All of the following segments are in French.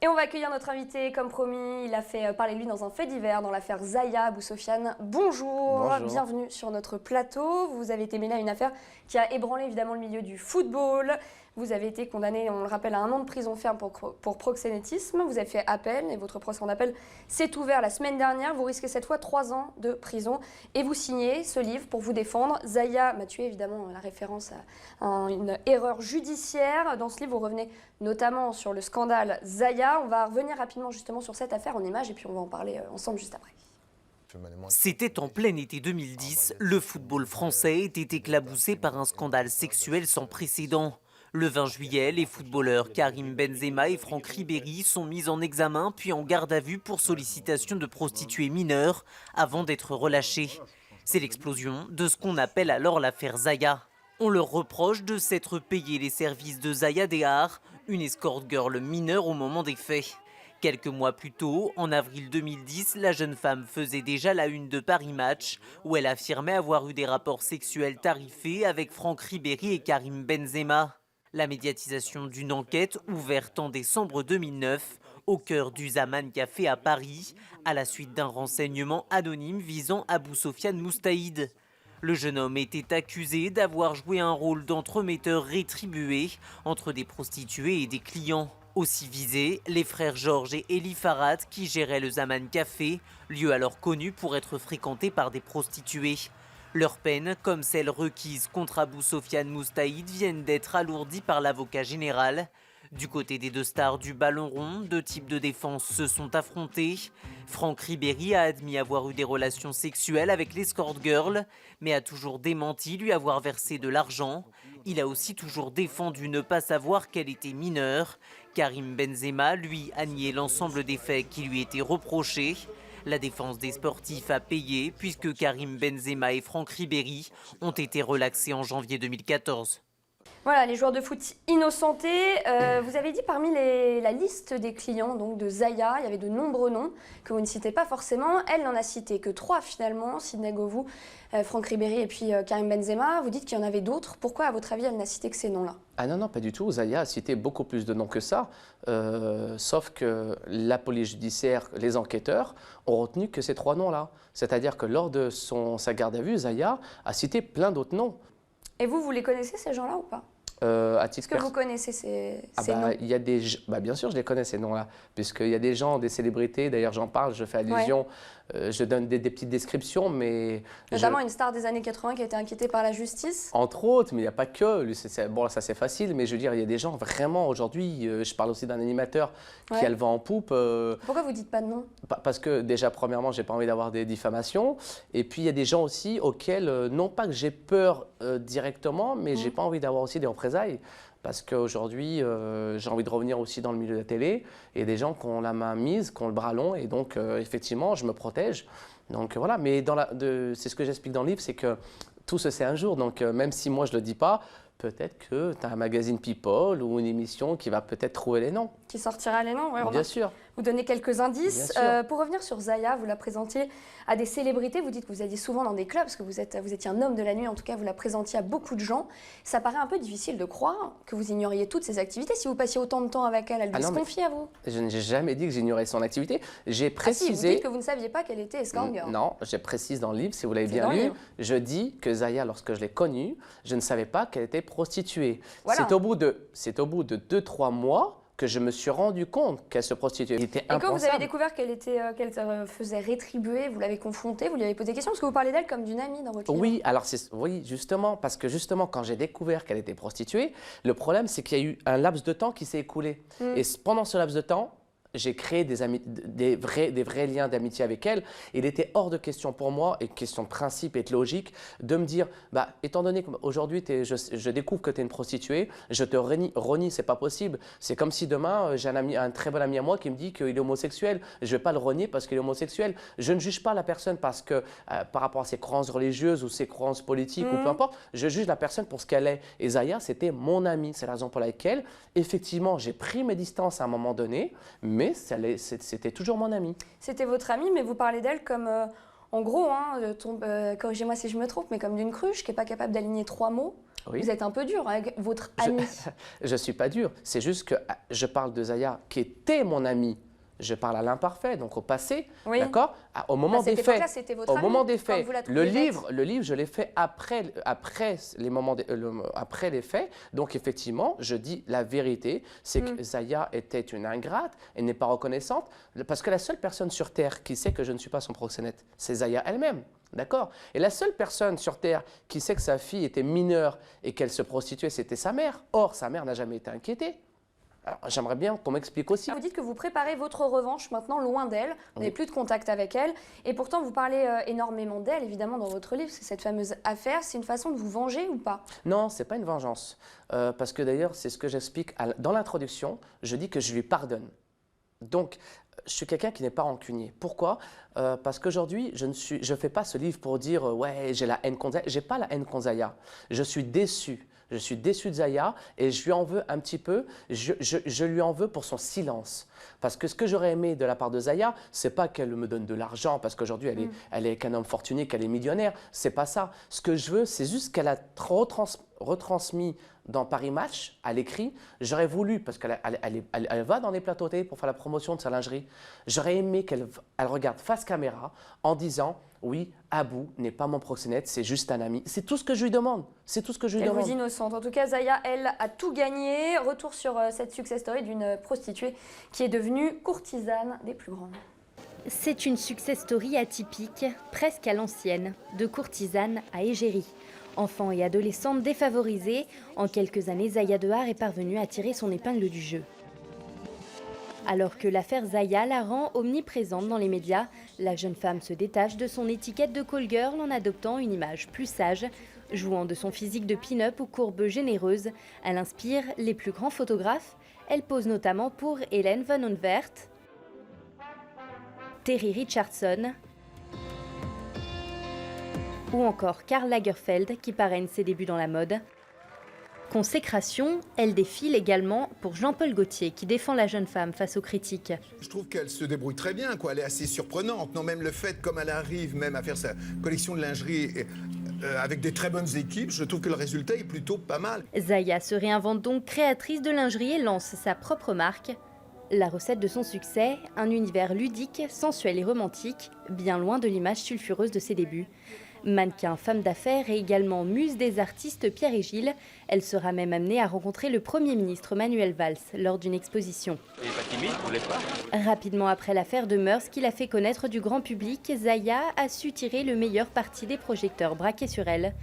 Et on va accueillir notre invité, comme promis, il a fait parler de lui dans un fait divers, dans l'affaire Zaya Abou Sofiane. Bonjour, bienvenue sur notre plateau. Vous avez été mêlé à une affaire qui a ébranlé évidemment le milieu du football. Vous avez été condamné, on le rappelle, à 1 an de prison ferme pour proxénétisme. Vous avez fait appel et votre procès en appel s'est ouvert la semaine dernière. Vous risquez cette fois 3 ans de prison et vous signez ce livre pour vous défendre. Zaya m'a tué, évidemment, la référence à une erreur judiciaire. Dans ce livre, vous revenez notamment sur le scandale Zaya. On va revenir rapidement justement sur cette affaire en images et puis on va en parler ensemble juste après. C'était en plein été 2010, le football français était éclaboussé par un scandale sexuel sans précédent. Le 20 juillet, les footballeurs Karim Benzema et Franck Ribéry sont mis en examen puis en garde à vue pour sollicitation de prostituées mineures avant d'être relâchés. C'est l'explosion de ce qu'on appelle alors l'affaire Zaya. On leur reproche de s'être payé les services de Zaya Dehar, une escort girl mineure au moment des faits. Quelques mois plus tôt, en avril 2010, la jeune femme faisait déjà la une de Paris Match, où elle affirmait avoir eu des rapports sexuels tarifés avec Franck Ribéry et Karim Benzema. La médiatisation d'une enquête ouverte en décembre 2009 au cœur du Zaman Café à Paris, à la suite d'un renseignement anonyme visant Abou Sofiane Moustaïd. Le jeune homme était accusé d'avoir joué un rôle d'entremetteur rétribué entre des prostituées et des clients. Aussi visés, les frères Georges et Elie Farhat qui géraient le Zaman Café, lieu alors connu pour être fréquenté par des prostituées. Leurs peines, comme celles requises contre Abou Sofiane Moustaïd, viennent d'être alourdies par l'avocat général. Du côté des deux stars du ballon rond, 2 types de défense se sont affrontés. Franck Ribéry a admis avoir eu des relations sexuelles avec l'escort girl, mais a toujours démenti lui avoir versé de l'argent. Il a aussi toujours défendu ne pas savoir qu'elle était mineure. Karim Benzema, lui, a nié l'ensemble des faits qui lui étaient reprochés. La défense des sportifs a payé puisque Karim Benzema et Franck Ribéry ont été relaxés en janvier 2014. Voilà, les joueurs de foot innocentés. Vous avez dit parmi la liste des clients donc de Zaya, il y avait de nombreux noms que vous ne citez pas forcément. Elle n'en a cité que 3 finalement, Sidney Govou, Franck Ribéry et puis Karim Benzema. Vous dites qu'il y en avait d'autres. Pourquoi, à votre avis, elle n'a cité que ces noms-là? Ah non, pas du tout. Zaya a cité beaucoup plus de noms que ça, sauf que la police judiciaire, les enquêteurs ont retenu que ces 3 noms-là. C'est-à-dire que lors de sa garde à vue, Zaya a cité plein d'autres noms. Et vous les connaissez ces gens-là ou pas? Est-ce que vous connaissez ces noms? Il y a bien sûr, je les connais ces noms-là, puisqu'il y a des gens, des célébrités, d'ailleurs j'en parle, je fais allusion, je donne des petites descriptions, mais... Notamment une star des années 80 qui a été inquiétée par la justice? Entre autres, mais il n'y a pas que, bon ça c'est facile, mais je veux dire, il y a des gens vraiment aujourd'hui, je parle aussi d'un animateur qui a le vent en poupe. Pourquoi vous ne dites pas de nom? Parce que déjà, premièrement, j'ai pas envie d'avoir des diffamations, et puis il y a des gens aussi auxquels, non pas que j'ai peur directement, mais j'ai pas envie d'avoir aussi des représailles. Parce qu'aujourd'hui, j'ai envie de revenir aussi dans le milieu de la télé et des gens qui ont la main mise, qui ont le bras long et donc effectivement, je me protège. Donc voilà, mais c'est ce que j'explique dans le livre, c'est que tout se sait un jour. Donc même si moi je ne le dis pas, peut-être que tu as un magazine People ou une émission qui va peut-être trouver les noms. Qui sortira les noms, oui. Bien sûr. Vous donnez quelques indices. Pour revenir sur Zaya, vous la présentiez à des célébrités. Vous dites que vous alliez souvent dans des clubs parce que vous étiez un homme de la nuit. En tout cas, vous la présentiez à beaucoup de gens. Ça paraît un peu difficile de croire que vous ignoriez toutes ses activités. Si vous passiez autant de temps avec elle, elle devait se confier à vous. Je n'ai jamais dit que j'ignorais son activité. J'ai précisé... Ah si, vous dites que vous ne saviez pas qu'elle était escort girl. Non, je précise dans le livre, si vous l'avez bien lu, je dis que Zaya, lorsque je l'ai connue, je ne savais pas qu'elle était prostituée. Voilà. C'est au bout de 2-3 mois que je me suis rendu compte qu'elle se prostituait. Et quand vous avez découvert qu'elle faisait rétribuer, vous l'avez confrontée, vous lui avez posé des questions, parce que vous parlez d'elle comme d'une amie dans votre livre. Oui, alors oui, justement, parce que justement, quand j'ai découvert qu'elle était prostituée, le problème, c'est qu'il y a eu un laps de temps qui s'est écoulé. Et pendant ce laps de temps, j'ai créé des vrais liens d'amitié avec elle. Il était hors de question pour moi, et question de principe et de logique, de me dire, étant donné qu'aujourd'hui je découvre que tu es une prostituée, je te renie, c'est pas possible. C'est comme si demain, j'ai un très bon ami à moi qui me dit qu'il est homosexuel. Je vais pas le renier parce qu'il est homosexuel. Je ne juge pas la personne parce que, par rapport à ses croyances religieuses ou ses croyances politiques ou peu importe, je juge la personne pour ce qu'elle est. Et Zaya, c'était mon amie. C'est la raison pour laquelle, effectivement, j'ai pris mes distances à un moment donné, mais c'était toujours mon amie. C'était votre amie, mais vous parlez d'elle comme, en gros, corrigez-moi si je me trompe, mais comme d'une cruche qui n'est pas capable d'aligner 3 mots. Oui. Vous êtes un peu dur avec votre ami. Je ne suis pas dur. C'est juste que je parle de Zaya, qui était mon ami. Je parle à l'imparfait, donc au passé, Oui. d'accord? Au moment des faits. C'était votre Au ami, moment des quand faits. vous la Le trouviez livre, je l'ai fait après après les faits. Donc effectivement, je dis la vérité, c'est que Zaya était une ingrate, elle n'est pas reconnaissante, parce que la seule personne sur Terre qui sait que je ne suis pas son proxénète, c'est Zaya elle-même. D'accord? Et la seule personne sur Terre qui sait que sa fille était mineure et qu'elle se prostituait, c'était sa mère. Or, sa mère n'a jamais été inquiétée. Alors, j'aimerais bien qu'on m'explique aussi. Vous dites que vous préparez votre revanche maintenant loin d'elle, vous n'avez plus de contact avec elle, et pourtant vous parlez énormément d'elle, évidemment, dans votre livre, c'est cette fameuse affaire. C'est une façon de vous venger ou pas? Non, ce n'est pas une vengeance. Parce que d'ailleurs, c'est ce que j'explique dans l'introduction, je dis que je lui pardonne. Donc, je suis quelqu'un qui n'est pas rancunier. Pourquoi? Parce qu'aujourd'hui, je ne fais pas ce livre pour dire ouais, j'ai la haine contre Zaya. Je n'ai pas la haine contre Zaya. Je suis déçu. Je suis déçu de Zaya et je lui en veux un petit peu. Je lui en veux pour son silence. Parce que ce que j'aurais aimé de la part de Zaya, c'est pas qu'elle me donne de l'argent parce qu'aujourd'hui elle est avec un homme fortuné, qu'elle est millionnaire. C'est pas ça. Ce que je veux, c'est juste qu'elle a retransmis dans Paris Match, à l'écrit. J'aurais voulu, parce qu'elle va dans les plateaux télé pour faire la promotion de sa lingerie, j'aurais aimé qu'elle regarde face caméra en disant « Oui, Abou n'est pas mon proxénète, c'est juste un ami. » C'est tout ce que je lui demande. C'est tout ce que je lui demande. Elle vous innocente. En tout cas, Zaya, elle, a tout gagné. Retour sur cette success story d'une prostituée qui est devenue courtisane des plus grandes. C'est une success story atypique, presque à l'ancienne, de courtisane à égérie. Enfant et adolescente défavorisée, en quelques années, Zaya Dehar est parvenue à tirer son épingle du jeu. Alors que l'affaire Zaya la rend omniprésente dans les médias, la jeune femme se détache de son étiquette de call girl en adoptant une image plus sage. Jouant de son physique de pin-up aux courbes généreuses, elle inspire les plus grands photographes. Elle pose notamment pour Hélène Van Onvert, Terry Richardson ou encore Karl Lagerfeld qui parraine ses débuts dans la mode. Consécration, elle défile également pour Jean-Paul Gaultier qui défend la jeune femme face aux critiques. Je trouve qu'elle se débrouille très bien, quoi. Elle est assez surprenante. Non, même le fait, comme elle arrive même à faire sa collection de lingerie avec des très bonnes équipes, je trouve que le résultat est plutôt pas mal. Zaya se réinvente donc créatrice de lingerie et lance sa propre marque. La recette de son succès, un univers ludique, sensuel et romantique, bien loin de l'image sulfureuse de ses débuts. Mannequin, femme d'affaires et également muse des artistes Pierre et Gilles, elle sera même amenée à rencontrer le Premier ministre Manuel Valls lors d'une exposition. Elle n'est pas timide, vous l'êtes pas? Rapidement après l'affaire de mœurs qui l'a fait connaître du grand public, Zaya a su tirer le meilleur parti des projecteurs braqués sur elle.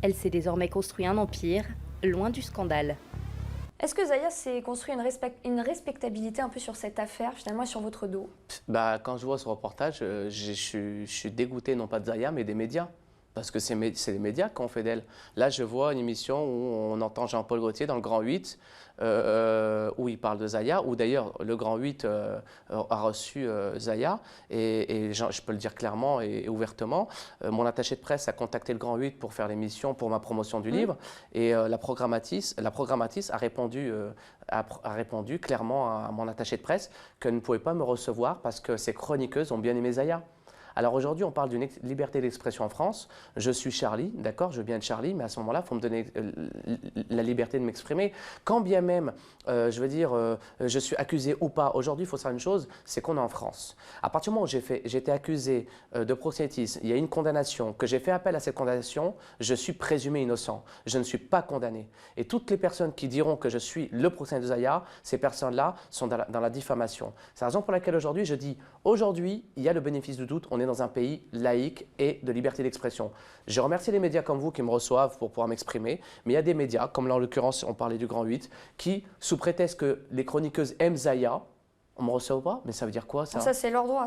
Elle s'est désormais construit un empire, loin du scandale. Est-ce que Zaya s'est construit une respectabilité un peu sur cette affaire, finalement, et sur votre dos? Bah, quand je vois ce reportage, je suis dégoûté, non pas de Zaya, mais des médias. Parce que c'est les médias qui ont fait d'elle. Là, je vois une émission où on entend Jean-Paul Gaultier dans le Grand 8, où il parle de Zaya, où d'ailleurs le Grand 8 a reçu Zaya, et je peux le dire clairement et ouvertement. Mon attaché de presse a contacté le Grand 8 pour faire l'émission, pour ma promotion du livre, et la programmatrice a répondu clairement à mon attaché de presse qu'elle ne pouvait pas me recevoir parce que ses chroniqueuses ont bien aimé Zaya. Alors aujourd'hui, on parle d'une liberté d'expression en France. Je suis Charlie, d'accord, je viens de Charlie, mais à ce moment-là, il faut me donner la liberté de m'exprimer. Quand bien même, je suis accusé ou pas, aujourd'hui, il faut savoir une chose, c'est qu'on est en France. À partir du moment où j'ai été accusé de proxénétisme, il y a une condamnation, que j'ai fait appel à cette condamnation, je suis présumé innocent. Je ne suis pas condamné. Et toutes les personnes qui diront que je suis le proxénète de Zaya, ces personnes-là sont dans la diffamation. C'est la raison pour laquelle aujourd'hui, je dis, aujourd'hui, il y a le bénéfice du doute, on est dans un pays laïque et de liberté d'expression. Je remercie les médias comme vous qui me reçoivent pour pouvoir m'exprimer, mais il y a des médias, comme là en l'occurrence on parlait du Grand 8, qui, sous prétexte que les chroniqueuses aiment Zaya, on me reçoit pas, mais ça veut dire quoi ça? Ça c'est leur droit,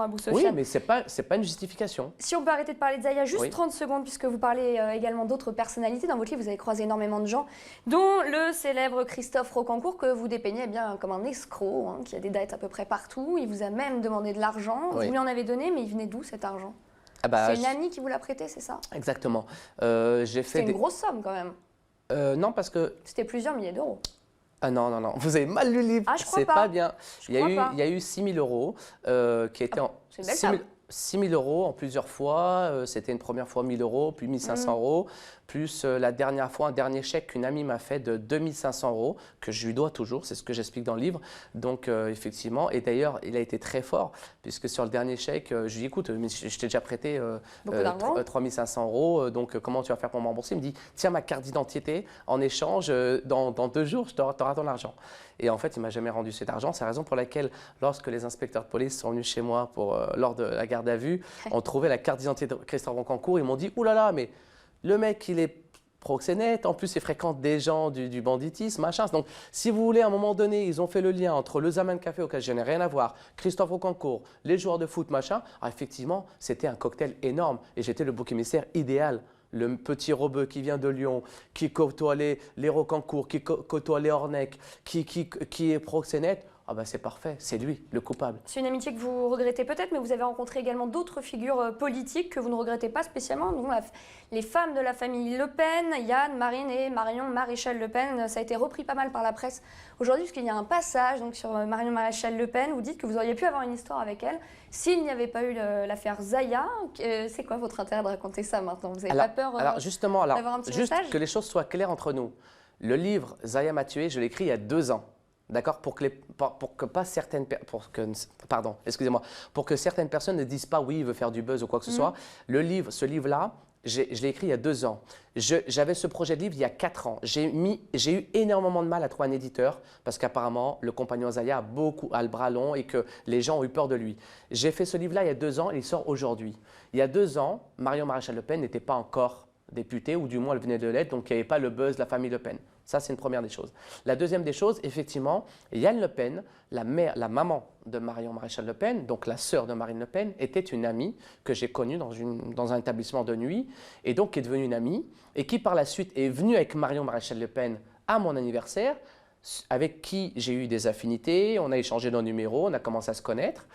Abou Sofiane. Oui, mais c'est pas une justification. Si on peut arrêter de parler de Zaya juste Oui. 30 secondes, puisque vous parlez également d'autres personnalités. Dans votre livre, vous avez croisé énormément de gens, dont le célèbre Christophe Rocancourt, que vous dépeignez bien comme un escroc, qui a des dettes à peu près partout. Il vous a même demandé de l'argent. Oui. Vous lui en avez donné, mais il venait d'où cet argent? Ah bah, c'est une amie qui vous l'a prêté, c'est ça? Exactement. C'est une grosse somme quand même. Non, parce que... C'était plusieurs milliers d'euros. Ah non, non, non, vous avez mal lu le livre, Ah, je crois c'est pas. pas bien. Je crois pas. Il y a eu 6 000 euros qui étaient en... C'est une belle somme. 6 000 € en plusieurs fois. C'était une première fois 1 000 €, puis 1 500 €, plus la dernière fois, un dernier chèque qu'une amie m'a fait de 2 500 €, que je lui dois toujours, c'est ce que j'explique dans le livre. Donc, effectivement, et d'ailleurs, il a été très fort, puisque sur le dernier chèque, je lui dis, écoute, je t'ai déjà prêté 3 500 €, donc comment tu vas faire pour me rembourser? Il me dit, tiens ma carte d'identité, en échange, dans 2 jours, tu auras ton argent. Et en fait, il ne m'a jamais rendu cet argent. C'est la raison pour laquelle, lorsque les inspecteurs de police sont venus chez moi lors de la garde à vue, ont trouvé la carte d'identité de Christophe Roncancourt. Ils m'ont dit, ouh là là, mais le mec, il est proxénète, en plus il fréquente des gens du banditisme, machin. Donc si vous voulez, à un moment donné, ils ont fait le lien entre le Zaman Café auquel je n'ai rien à voir, Christophe Roncancourt, les joueurs de foot, machin. Alors effectivement, c'était un cocktail énorme et j'étais le bouc émissaire idéal. Le petit Robeux qui vient de Lyon, qui côtoie les Roncancourt, qui côtoie les Ornec, qui est proxénète. Ah ben c'est parfait, c'est lui, le coupable. C'est une amitié que vous regrettez peut-être, mais vous avez rencontré également d'autres figures politiques que vous ne regrettez pas spécialement, dont les femmes de la famille Le Pen, Yann, Marine et Marion Maréchal Le Pen. Ça a été repris pas mal par la presse aujourd'hui, parce qu'il y a un passage donc, sur Marion Maréchal Le Pen. Vous dites que vous auriez pu avoir une histoire avec elle s'il n'y avait pas eu l'affaire Zaya. C'est quoi votre intérêt de raconter ça maintenant? Vous n'avez pas peur d'avoir un petit message? Juste que les choses soient claires entre nous. Le livre Zaya m'a tué, je l'ai écrit il y a 2 ans. D'accord, pour que certaines personnes ne disent pas oui, il veut faire du buzz ou quoi que ce soit. Ce livre-là, je l'ai écrit il y a 2 ans. J'avais ce projet de livre il y a 4 ans. J'ai eu énormément de mal à trouver un éditeur parce qu'apparemment, le compagnon Zaya a le bras long et que les gens ont eu peur de lui. J'ai fait ce livre-là il y a 2 ans et il sort aujourd'hui. Il y a 2 ans, Marion Maréchal Le Pen n'était pas encore députée, ou du moins elle venait de l'être, donc il n'y avait pas le buzz de la famille Le Pen. Ça, c'est une première des choses. La deuxième des choses, effectivement, Yann Le Pen, la maman de Marion Maréchal Le Pen, donc la sœur de Marine Le Pen, était une amie que j'ai connue dans un établissement de nuit, et donc qui est devenue une amie, et qui par la suite est venue avec Marion Maréchal Le Pen à mon anniversaire, avec qui j'ai eu des affinités, on a échangé nos numéros, on a commencé à se connaître.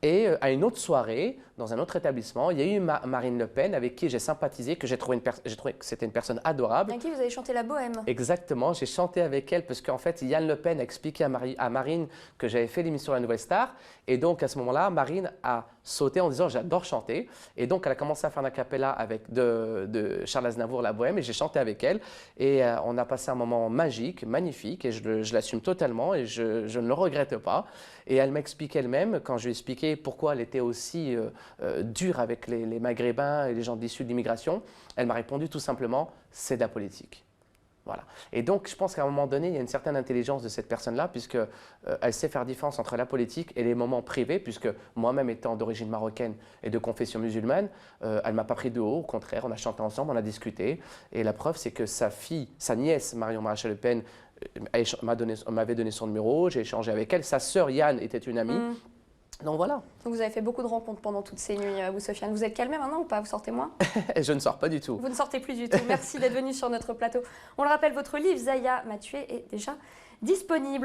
Et à une autre soirée, dans un autre établissement, il y a eu Marine Le Pen avec qui j'ai sympathisé, que j'ai trouvé que c'était une personne adorable. Avec qui vous avez chanté la bohème. Exactement, j'ai chanté avec elle parce qu'en fait, Yann Le Pen a expliqué à Marine que j'avais fait l'émission La Nouvelle Star. Et donc à ce moment-là, Marine a sauté en disant « j'adore chanter ». Et donc elle a commencé à faire un acapella de Charles Aznavour, la bohème, et j'ai chanté avec elle. Et on a passé un moment magique, magnifique, et je l'assume totalement et je ne le regrette pas. Et elle m'explique elle-même, quand je lui ai expliqué pourquoi elle était aussi dure avec les Maghrébins et les gens issus de l'immigration, elle m'a répondu tout simplement « c'est de la politique ». Voilà. Et donc, je pense qu'à un moment donné, il y a une certaine intelligence de cette personne-là, puisqu'elle sait faire différence entre la politique et les moments privés, puisque moi-même étant d'origine marocaine et de confession musulmane, elle ne m'a pas pris de haut, au contraire, on a chanté ensemble, on a discuté. Et la preuve, c'est que sa nièce, Marion Maréchal Le Pen, m'avait donné son numéro, j'ai échangé avec elle. Sa sœur Yann était une amie. Donc voilà. Donc vous avez fait beaucoup de rencontres pendant toutes ces nuits, vous Sofiane. Vous êtes calmée maintenant ou pas? Vous sortez moins? Je ne sors pas du tout. Vous ne sortez plus du tout. Merci d'être venu sur notre plateau. On le rappelle, votre livre Zaya m'a tué est déjà disponible.